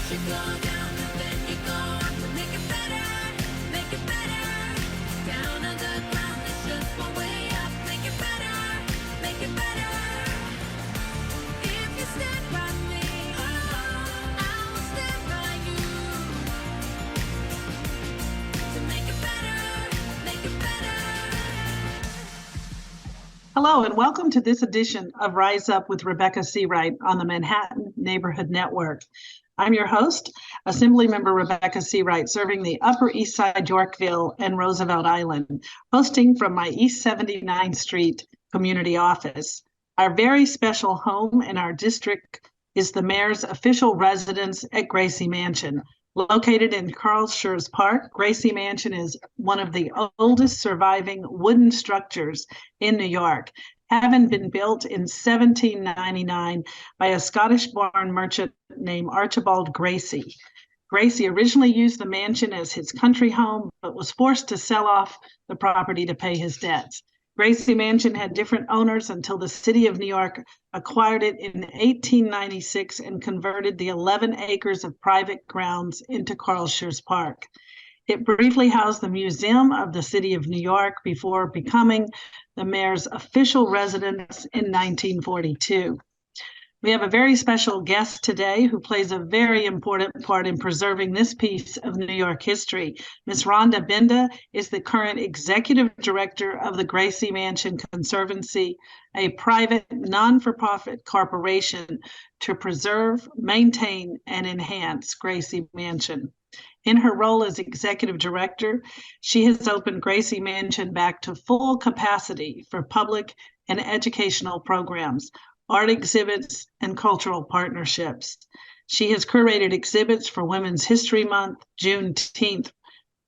should go down and then you go up to make it better, down underground, it's just one way up, make it better, if you stand by me, I will stand by you, to make it better. Hello, and welcome to this edition of Rise Up with Rebecca Seawright on the Manhattan Neighborhood Network. I'm your host, Assemblymember Rebecca Seawright, serving the Upper East Side, Yorkville, and Roosevelt Island, hosting from my East 79th Street community office. Our very special home in our district is the mayor's official residence at Gracie Mansion. Located in Carl Schurz Park, Gracie Mansion is one of the oldest surviving wooden structures in New York, having been built in 1799 by a Scottish-born merchant named Archibald Gracie. Gracie originally used the mansion as his country home, but was forced to sell off the property to pay his debts. Gracie Mansion had different owners until the city of New York acquired it in 1896 and converted the 11 acres of private grounds into Carl Schurz Park. It briefly housed the Museum of the City of New York before becoming the mayor's official residence in 1942. We have a very special guest today who plays a very important part in preserving this piece of New York history. Ms. Rhonda Binda is the current executive director of the Gracie Mansion Conservancy, a private non-for-profit corporation to preserve, maintain, and enhance Gracie Mansion. In her role as executive director, she has opened Gracie Mansion back to full capacity for public and educational programs, art exhibits, and cultural partnerships. She has curated exhibits for Women's History Month, Juneteenth,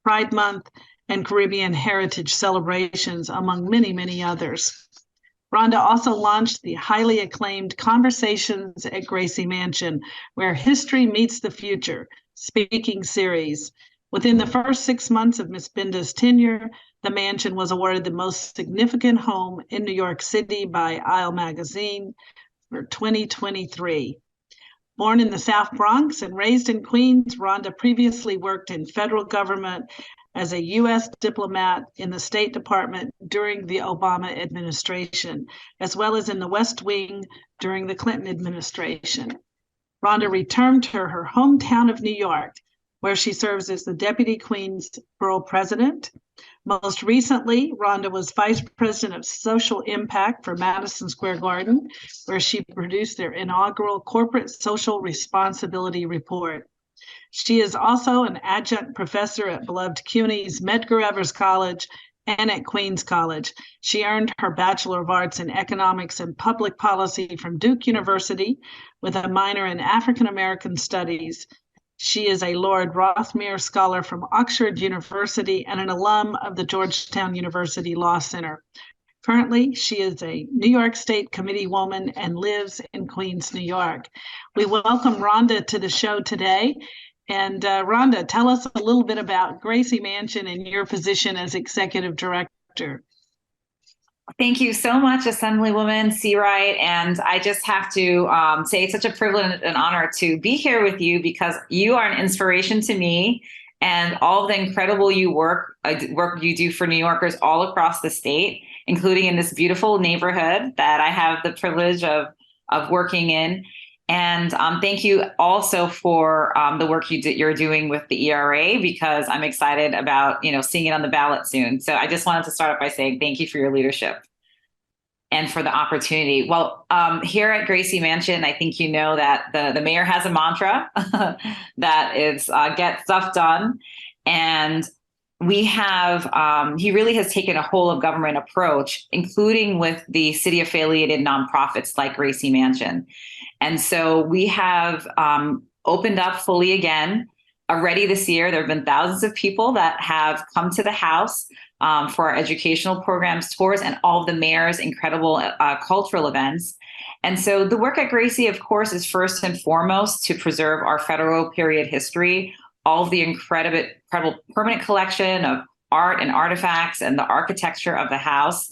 Pride Month, and Caribbean Heritage celebrations, among many, many others. Rhonda also launched the highly acclaimed Conversations at Gracie Mansion, where history meets the future, speaking series. Within the first 6 months of Ms. Binda's tenure, the mansion was awarded the most significant home in New York City by Isle Magazine for 2023. Born in the South Bronx and raised in Queens, Rhonda previously worked in federal government as a U.S. diplomat in the State Department during the Obama administration, as well as in the West Wing during the Clinton administration. Rhonda returned to her hometown of New York, where she serves as the Deputy Queens Borough President. Most recently, Rhonda was Vice President of Social Impact for Madison Square Garden, where she produced their inaugural Corporate Social Responsibility Report. She is also an adjunct professor at beloved CUNY's Medgar Evers College and at Queens College. She earned her Bachelor of Arts in Economics and Public Policy from Duke University with a minor in African American Studies. She is a Lord Rothmere Scholar from Oxford University and an alum of the Georgetown University Law Center. Currently, she is a New York State Committee woman and lives in Queens, New York. We welcome Rhonda to the show today. And Rhonda, tell us a little bit about Gracie Mansion and your position as executive director. Thank you so much, Assemblywoman Seawright. And I just have to say it's such a privilege and honor to be here with you because you are an inspiration to me and all the incredible work you do for New Yorkers all across the state, including in this beautiful neighborhood that I have the privilege of working in. And thank you also for the work you're doing with the ERA, because I'm excited about seeing it on the ballot soon. So I just wanted to start off by saying thank you for your leadership and for the opportunity. Well, here at Gracie Mansion, I think you know that the mayor has a mantra that is get stuff done. And we have, he really has taken a whole of government approach, including with the city affiliated nonprofits like Gracie Mansion. And so we have opened up fully again already this year. There have been thousands of people that have come to the house for our educational programs, tours, and all of the mayor's incredible cultural events. And so the work at Gracie, of course, is first and foremost to preserve our federal period history, all of the incredible permanent collection of art and artifacts and the architecture of the house.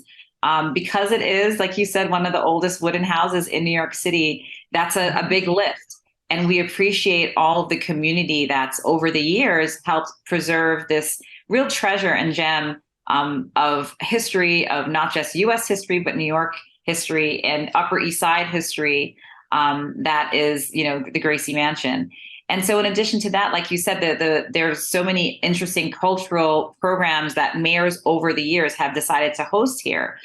Because it is, like you said, one of the oldest wooden houses in New York City, that's a big lift. And we appreciate all of the community that's over the years helped preserve this real treasure and gem of history, of not just US history, but New York history and Upper East Side history, that is, the Gracie Mansion. And so in addition to that, like you said, there's so many interesting cultural programs that mayors over the years have decided to host here.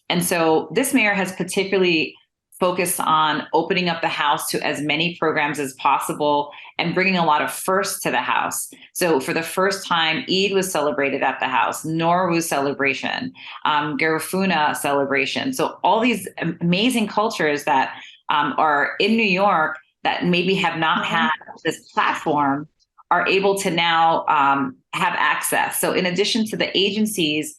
And so this mayor has particularly focused on opening up the house to as many programs as possible and bringing a lot of firsts to the house. So for the first time, Eid was celebrated at the house, Nowruz celebration, Garifuna celebration. So all these amazing cultures that are in New York that maybe have not had this platform are able to now have access. So in addition to the agencies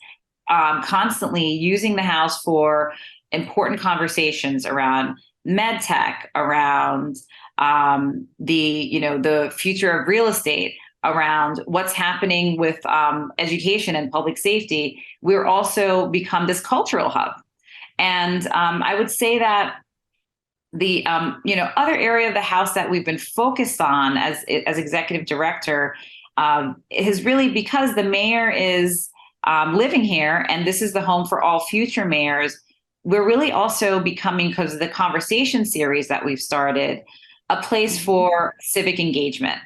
constantly using the house for important conversations around med tech, around the future of real estate, around what's happening with education and public safety, we're also become this cultural hub. And I would say that the other area of the house that we've been focused on as executive director is really because the mayor is living here, and this is the home for all future mayors. We're really also becoming, because of the conversation series that we've started, a place for civic engagement.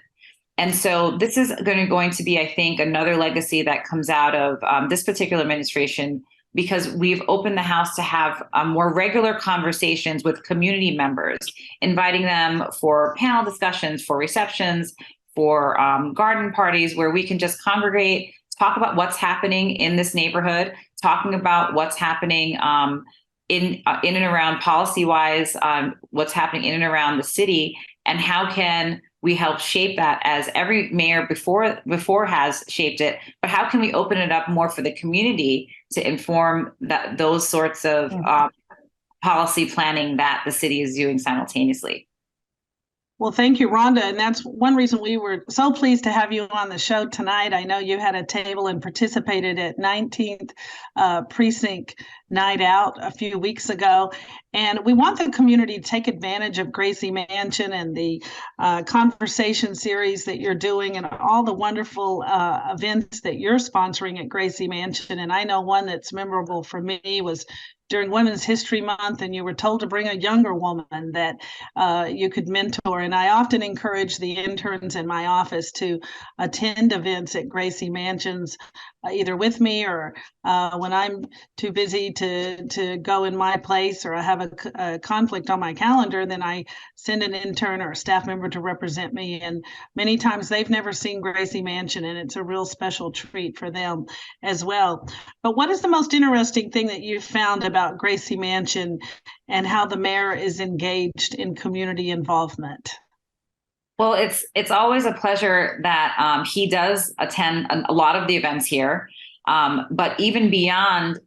And so this is going to be, I think, another legacy that comes out of this particular administration, because we've opened the house to have more regular conversations with community members, inviting them for panel discussions, for receptions, for garden parties, where we can just congregate, talk about what's happening in this neighborhood, talking about what's happening in and around policy-wise, what's happening in and around the city, and how can we help shape that, as every mayor before has shaped it, but how can we open it up more for the community to inform those sorts of policy planning that the city is doing simultaneously? Well, thank you, Rhonda. And that's one reason we were so pleased to have you on the show tonight. I know you had a table and participated at 19th Precinct Night Out a few weeks ago. And we want the community to take advantage of Gracie Mansion and the conversation series that you're doing and all the wonderful events that you're sponsoring at Gracie Mansion. And I know one that's memorable for me was during Women's History Month, and you were told to bring a younger woman that you could mentor. And I often encourage the interns in my office to attend events at Gracie Mansions, either with me or when I'm too busy to go in my place, or I have a conflict on my calendar, then I send an intern or a staff member to represent me. And many times they've never seen Gracie Mansion, and it's a real special treat for them as well. But what is the most interesting thing that you've found about Gracie Mansion and how the mayor is engaged in community involvement? Well, it's always a pleasure that he does attend a lot of the events here. But even beyond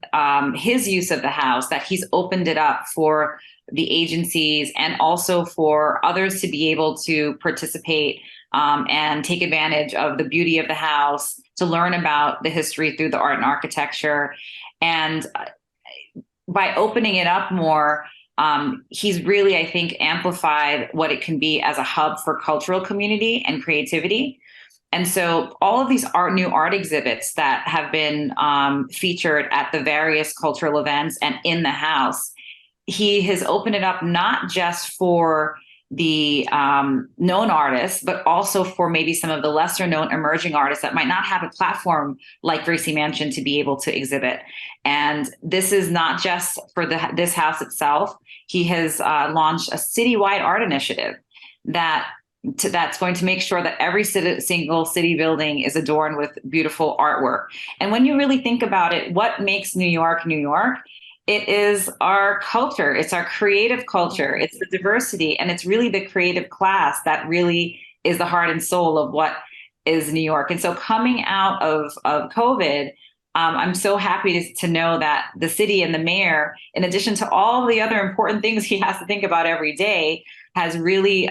his use of the house, that he's opened it up for the agencies and also for others to be able to participate and take advantage of the beauty of the house, to learn about the history through the art and architecture. And by opening it up more, he's really, I think, amplified what it can be as a hub for cultural community and creativity. And so all of these new art exhibits that have been featured at the various cultural events and in the house, he has opened it up not just for the known artists, but also for maybe some of the lesser known emerging artists that might not have a platform like Gracie Mansion to be able to exhibit. And this is not just for this house itself. He has launched a citywide art initiative that's going to make sure that every single city building is adorned with beautiful artwork. And when you really think about it, what makes New York, New York? It is our culture. It's our creative culture. It's the diversity. And it's really the creative class that really is the heart and soul of what is New York. And so coming out of COVID, I'm so happy to know that the city and the mayor, in addition to all the other important things he has to think about every day, has really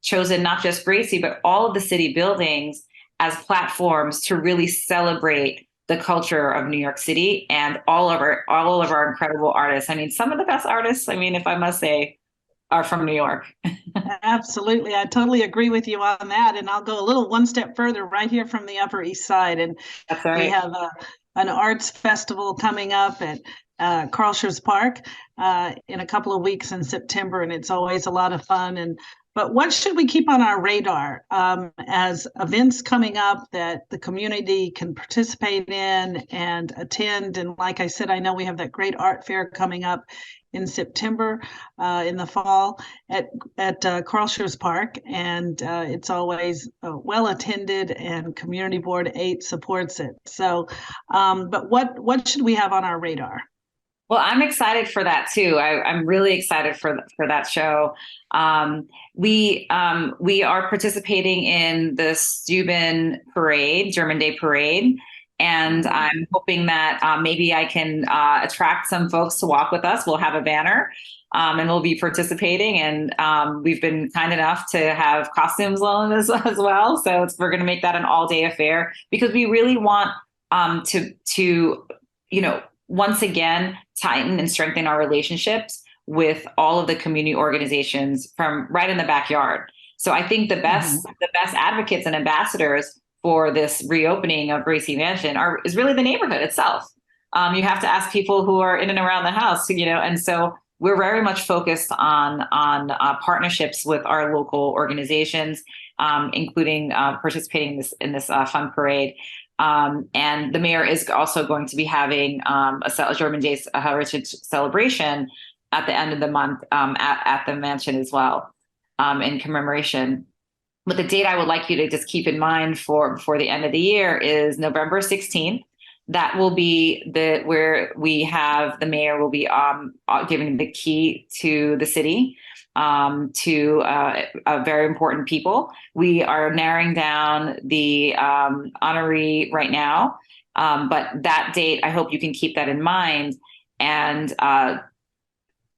chosen not just Gracie, but all of the city buildings as platforms to really celebrate the culture of New York City and all of our incredible artists. I mean, some of the best artists, I mean, if I must say, are from New York. Absolutely. I totally agree with you on that. And I'll go a little one step further right here from the Upper East Side. And That's we right. have an arts festival coming up at Carl Schurz Park in a couple of weeks in September, and it's always a lot of fun. But what should we keep on our radar as events coming up that the community can participate in and attend? And like I said, I know we have that great art fair coming up in September in the fall at Carl Schurz Park, and it's always well attended, and Community Board 8 supports it. So, but what should we have on our radar? Well, I'm excited for that too. I'm really excited for that show. We are participating in the Steuben Parade, German Day Parade, and I'm hoping that maybe I can attract some folks to walk with us. We'll have a banner, and we'll be participating. And we've been kind enough to have costumes loaned as well. So we're going to make that an all-day affair because we really want to once again tighten and strengthen our relationships with all of the community organizations from right in the backyard. So I think the best advocates and ambassadors for this reopening of Gracie Mansion is really the neighborhood itself. You have to ask people who are in and around the house, and so we're very much focused on partnerships with our local organizations, including participating in this fun parade. And the mayor is also going to be having a German Day Heritage celebration at the end of the month at the mansion as well, in commemoration. But the date I would like you to just keep in mind before the end of the year is November 16th. That will be where we have the mayor will be giving the key to the city to very important people. We are narrowing down the honoree right now, but that date, I hope you can keep that in mind, and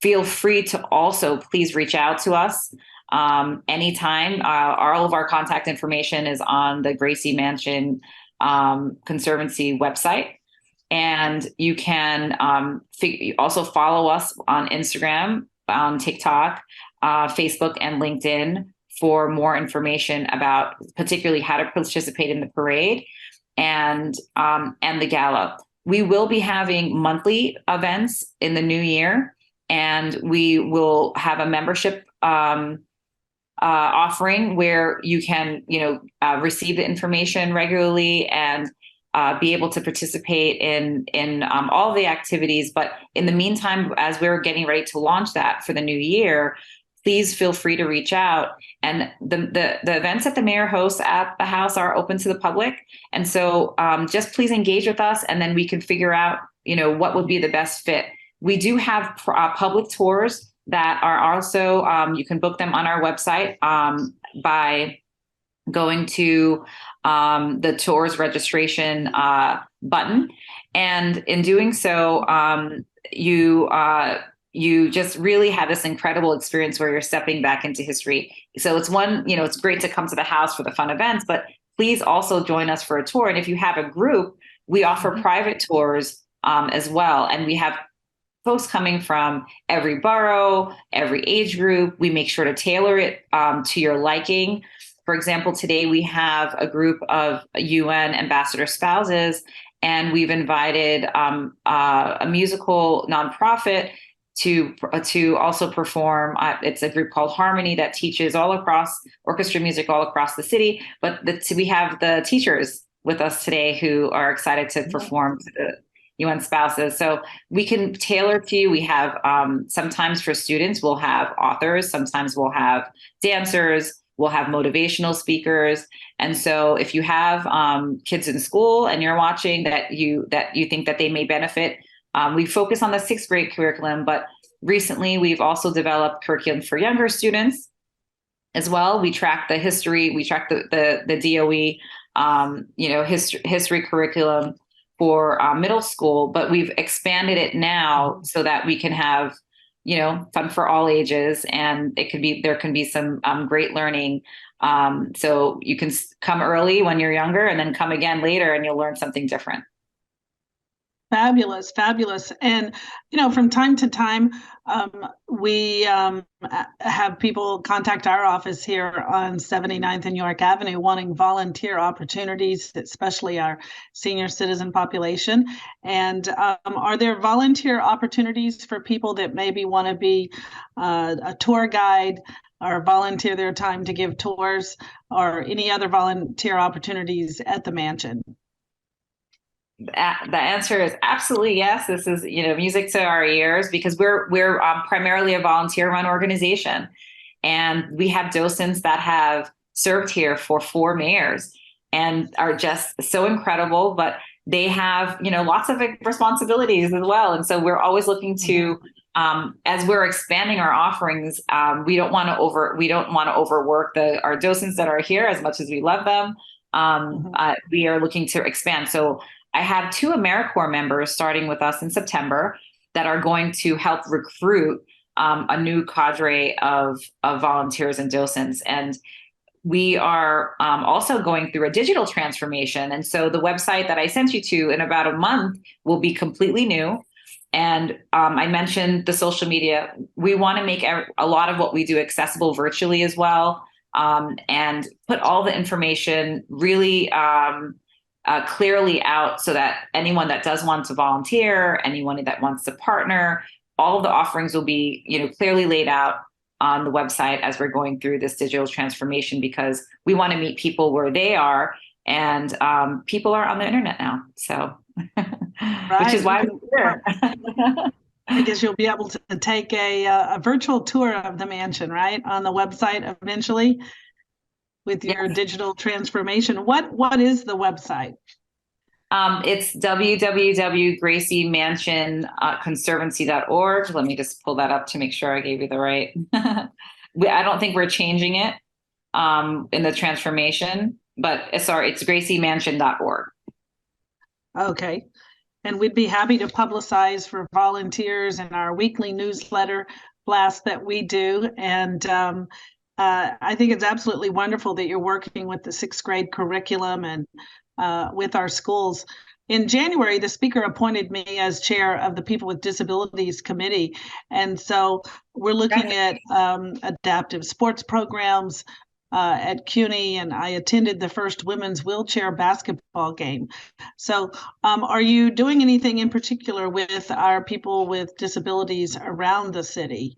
feel free to also please reach out to us anytime. All of our contact information is on the Gracie Mansion Conservancy website. And you can also follow us on Instagram, on TikTok, Facebook, and LinkedIn for more information about particularly how to participate in the parade and the gala. We will be having monthly events in the new year, and we will have a membership offering where you can, receive the information regularly and be able to participate in all the activities. But in the meantime, as we're getting ready to launch that for the new year, please feel free to reach out. And the events that the mayor hosts at the house are open to the public. And so just please engage with us, and then we can figure out, what would be the best fit. We do have public tours that are also, you can book them on our website by going to the tours registration button. And in doing so, you just really have this incredible experience where you're stepping back into history. So it's it's great to come to the house for the fun events, but please also join us for a tour. And if you have a group, we offer private tours as well. And we have folks coming from every borough, every age group. We make sure to tailor it to your liking. For example, today we have a group of UN ambassador spouses, and we've invited a musical nonprofit to also perform. It's a group called Harmony that teaches all across orchestra music all across the city. But we have the teachers with us today who are excited to perform to the UN spouses. So we can tailor to you. We have sometimes for students, we'll have authors. Sometimes we'll have dancers. We'll have motivational speakers. And so if you have kids in school and you're watching that you think that they may benefit, we focus on the 6th grade curriculum, but recently we've also developed curriculum for younger students as well. We track the history, we track the DOE, history curriculum for middle school, but we've expanded it now so that we can have fun for all ages, and there can be some great learning. So you can come early when you're younger, and then come again later, and you'll learn something different. Fabulous, fabulous. And, from time to time, we have people contact our office here on 79th and York Avenue wanting volunteer opportunities, especially our senior citizen population. And are there volunteer opportunities for people that maybe want to be a tour guide or volunteer their time to give tours, or any other volunteer opportunities at the mansion? The answer is absolutely yes. This is, music to our ears, because we're primarily a volunteer-run organization, and we have docents that have served here for 4 mayors and are just so incredible. But they have, lots of responsibilities as well, and so we're always looking to, as we're expanding our offerings, we don't want to overwork our docents that are here as much as we love them. We are looking to expand. So I have 2 AmeriCorps members starting with us in September that are going to help recruit a new cadre of volunteers and docents. And we are also going through a digital transformation. And so the website that I sent you to in about a month will be completely new. And I mentioned the social media. We want to make a lot of what we do accessible virtually as well, and put all the information really clearly out, so that anyone that does want to volunteer, anyone that wants to partner, all of the offerings will be, clearly laid out on the website as we're going through this digital transformation, because we want to meet people where they are, and people are on the internet now. So, which is why we're here. I guess you'll be able to take a virtual tour of the mansion, right, on the website eventually, with your digital transformation. What is the website? It's www.graciemansionconservancy.org. Let me just pull that up to make sure I gave you the right. I don't think we're changing it in the transformation, but it's graciemansion.org. Okay. And we'd be happy to publicize for volunteers in our weekly newsletter blast that we do. And I think it's absolutely wonderful that you're working with the 6th grade curriculum and with our schools. In January, the speaker appointed me as chair of the People with Disabilities Committee. And so we're looking at adaptive sports programs at CUNY, and I attended the first women's wheelchair basketball game. So are you doing anything in particular with our people with disabilities around the city?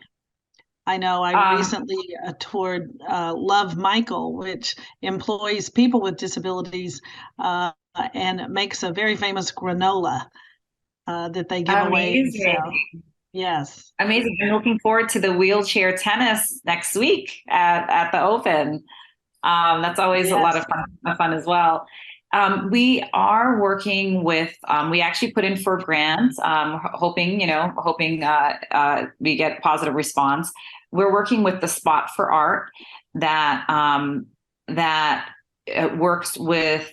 I know I recently toured Love Michael, which employs people with disabilities and makes a very famous granola that they give away. So, yes. Amazing. I'm looking forward to the wheelchair tennis next week at the Open. That's always a lot of fun as well. We are working with, we actually put in for grants, hoping we get positive response. We're working with the Spot for Art that works with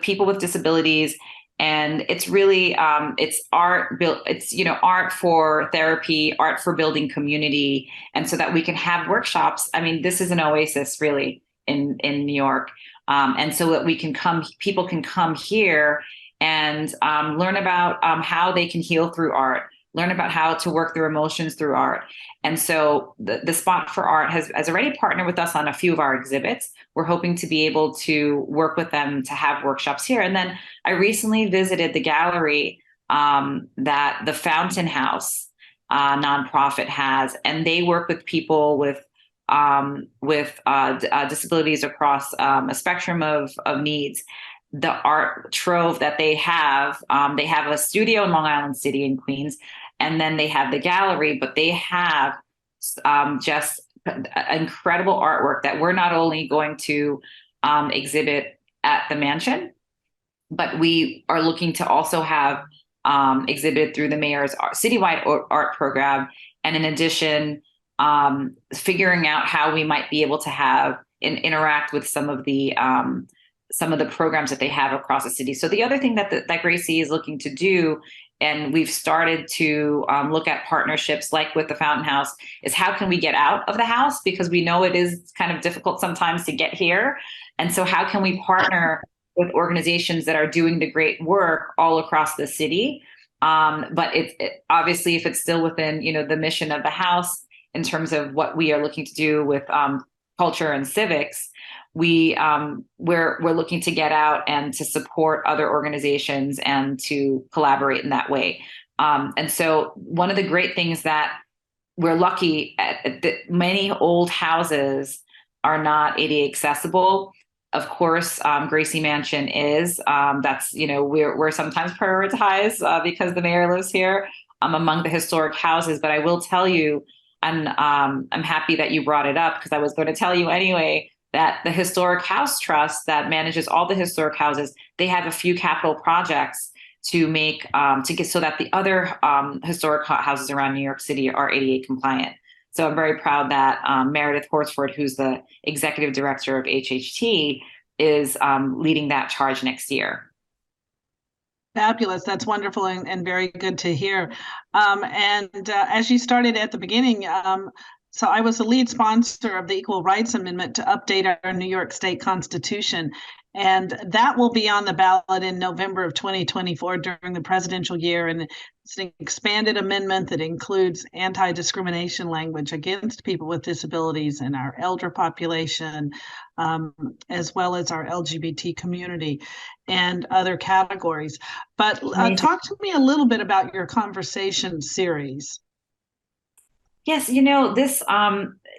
people with disabilities. And it's really, it's art built, it's, art for therapy, art for building community. And so that we can have workshops. I mean, this is an oasis really in New York. And so that people can come here and learn about how they can heal through art, learn about how to work their emotions through art. And so the Spot for Art has already partnered with us on a few of our exhibits. We're hoping to be able to work with them to have workshops here. And then I recently visited the gallery that the Fountain House nonprofit has, and they work with people with disabilities across a spectrum of needs. The art trove that they have a studio in Long Island City in Queens, and then they have the gallery, but they have just incredible artwork that we're not only going to exhibit at the mansion, but we are looking to also have exhibited through the mayor's citywide art program. And in addition, figuring out how we might be able to have and interact with some of the programs that they have across the city. So the other thing that Gracie is looking to do, and we've started to look at partnerships like with the Fountain House, is how can we get out of the house? Because we know it is kind of difficult sometimes to get here. And so how can we partner with organizations that are doing the great work all across the city. But obviously, if it's still within, the mission of the house in terms of what we are looking to do with culture and civics, we're looking to get out and to support other organizations and to collaborate in that way. And so one of the great things that we're lucky at, that many old houses are not ADA accessible. Of course, Gracie Mansion is. That's, we're sometimes prioritized because the mayor lives here among the historic houses. But I will tell you, and I'm happy that you brought it up, because I was going to tell you anyway, that the Historic House Trust that manages all the historic houses, they have a few capital projects to make to get so that the other historic houses around New York City are ADA compliant. So I'm very proud that Meredith Horsford, who's the executive director of HHT, is leading that charge next year. Fabulous. That's wonderful and very good to hear. As you started at the beginning, so I was the lead sponsor of the Equal Rights Amendment to update our New York State Constitution. And that will be on the ballot in November of 2024 during the presidential year. And it's an expanded amendment that includes anti-discrimination language against people with disabilities and our elder population, as well as our LGBT community and other categories. But talk to me a little bit about your conversation series. Yes, this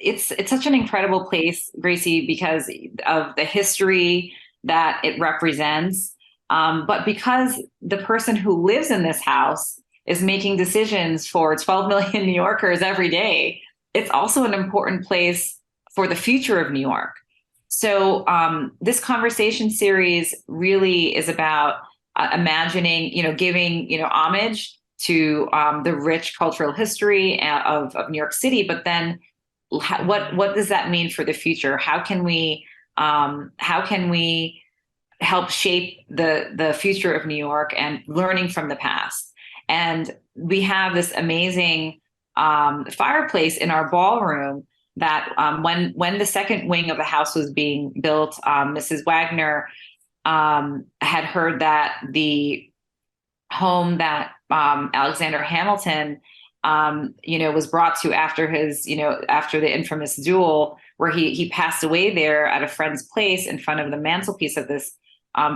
it's such an incredible place, Gracie, because of the history that it represents. But because the person who lives in this house is making decisions for 12 million New Yorkers every day, it's also an important place for the future of New York. So this conversation series really is about imagining, giving, homage to the rich cultural history of New York City, but then what does that mean for the future? How can we help shape the future of New York and learning from the past? And we have this amazing fireplace in our ballroom that when the second wing of the house was being built, Mrs. Wagner had heard that the home that Alexander Hamilton, was brought to after his, after the infamous duel, where he passed away there at a friend's place in front of the mantelpiece of this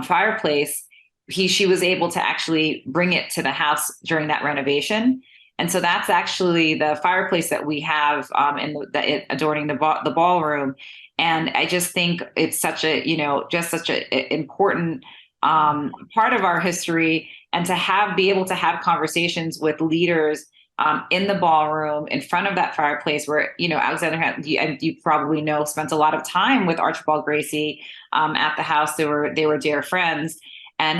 fireplace. She was able to actually bring it to the house during that renovation. And so that's actually the fireplace that we have adorning the ballroom. And I just think it's such a, just such an important part of our history, and to be able to have conversations with leaders in the ballroom in front of that fireplace where, Alexander, you probably know, spent a lot of time with Archibald Gracie at the house. They were dear friends, and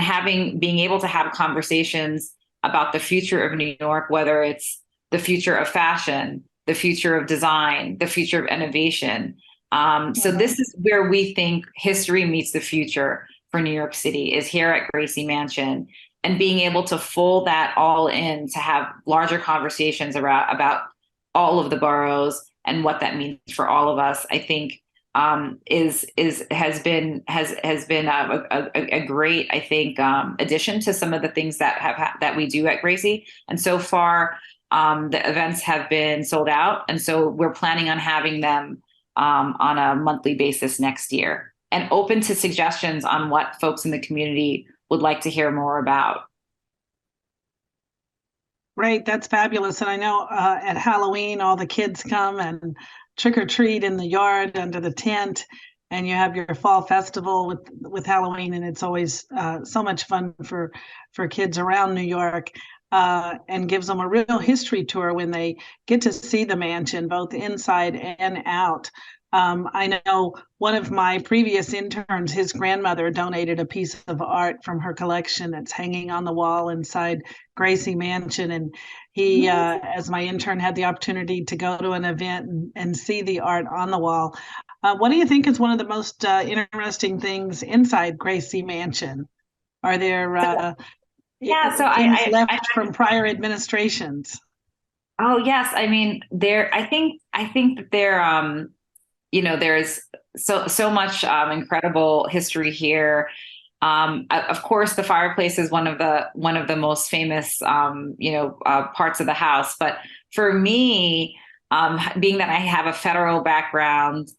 being able to have conversations about the future of New York, whether it's the future of fashion, the future of design, the future of innovation. So this is where we think history meets the future for New York City, is here at Gracie Mansion, and being able to fold that all in to have larger conversations about all of the boroughs and what that means for all of us, I think has been a great, I think, addition to some of the things that we do at Gracie. And so far, the events have been sold out, and so we're planning on having them on a monthly basis next year, and open to suggestions on what folks in the community would like to hear more about. Right, that's fabulous. And I know at Halloween, all the kids come and trick or treat in the yard under the tent, and you have your fall festival with Halloween, and it's always so much fun for kids around New York, and gives them a real history tour when they get to see the mansion, both inside and out. I know one of my previous interns, his grandmother donated a piece of art from her collection that's hanging on the wall inside Gracie Mansion. And he, as my intern, had the opportunity to go to an event and see the art on the wall. What do you think is one of the most interesting things inside Gracie Mansion? Are there things left from prior administrations? Oh, yes. I mean, I think that there's so much incredible history here. Of course, the fireplace is one of the most famous, parts of the house. But for me, being that I have a federal background,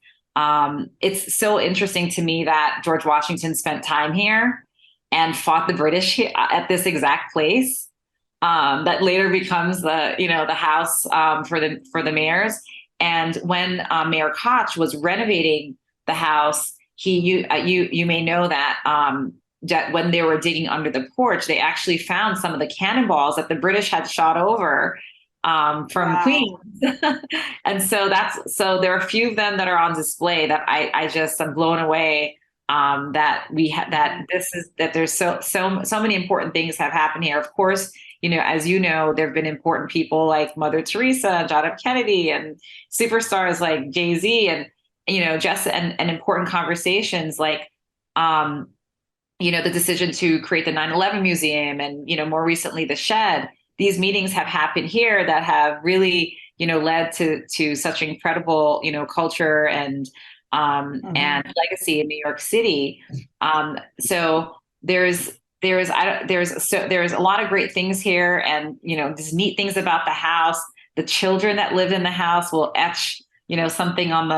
it's so interesting to me that George Washington spent time here and fought the British at this exact place. That later becomes the house for the mayors. And when Mayor Koch was renovating the house, you may know that that when they were digging under the porch, they actually found some of the cannonballs that the British had shot over from Wow. Queens. And so there are a few of them that are on display that I'm blown away that there's so many important things have happened here. Of course, as you know, there have been important people like Mother Teresa and John F. Kennedy and superstars like Jay-Z and just and important conversations like the decision to create the 9/11 museum and more recently the shed. These meetings have happened here that have really led to such incredible culture and and legacy in New York City. So there's a lot of great things here, and there's neat things about the house. The children that live in the house will etch something on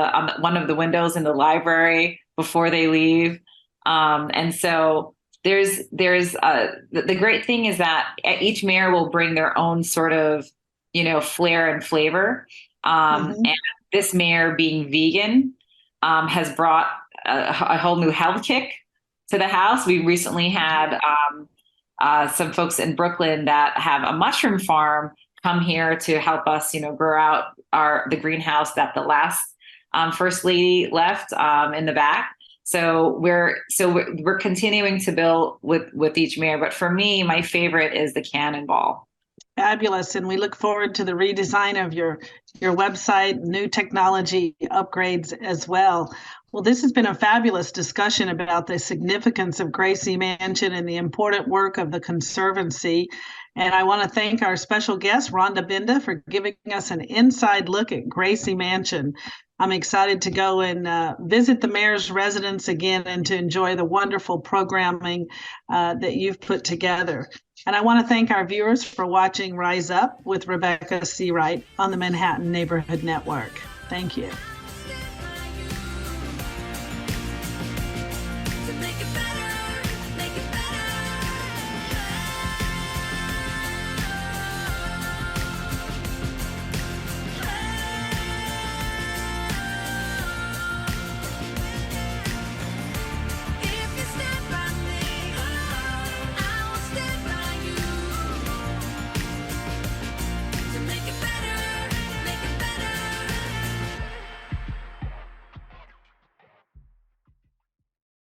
one of the windows in the library before they leave. And so the great thing is that each mayor will bring their own sort of flair and flavor. And this mayor, being vegan, has brought a whole new health kick to the house. We recently had some folks in Brooklyn that have a mushroom farm come here to help us, grow out the greenhouse that the last first lady left in the back. So we're continuing to build with each mayor. But for me, my favorite is the cannonball. Fabulous. And we look forward to the redesign of your website, new technology upgrades as well. Well, this has been a fabulous discussion about the significance of Gracie Mansion and the important work of the Conservancy. And I want to thank our special guest, Rhonda Binda, for giving us an inside look at Gracie Mansion. I'm excited to go and visit the mayor's residence again and to enjoy the wonderful programming that you've put together. And I want to thank our viewers for watching Rise Up with Rebecca Seawright on the Manhattan Neighborhood Network. Thank you.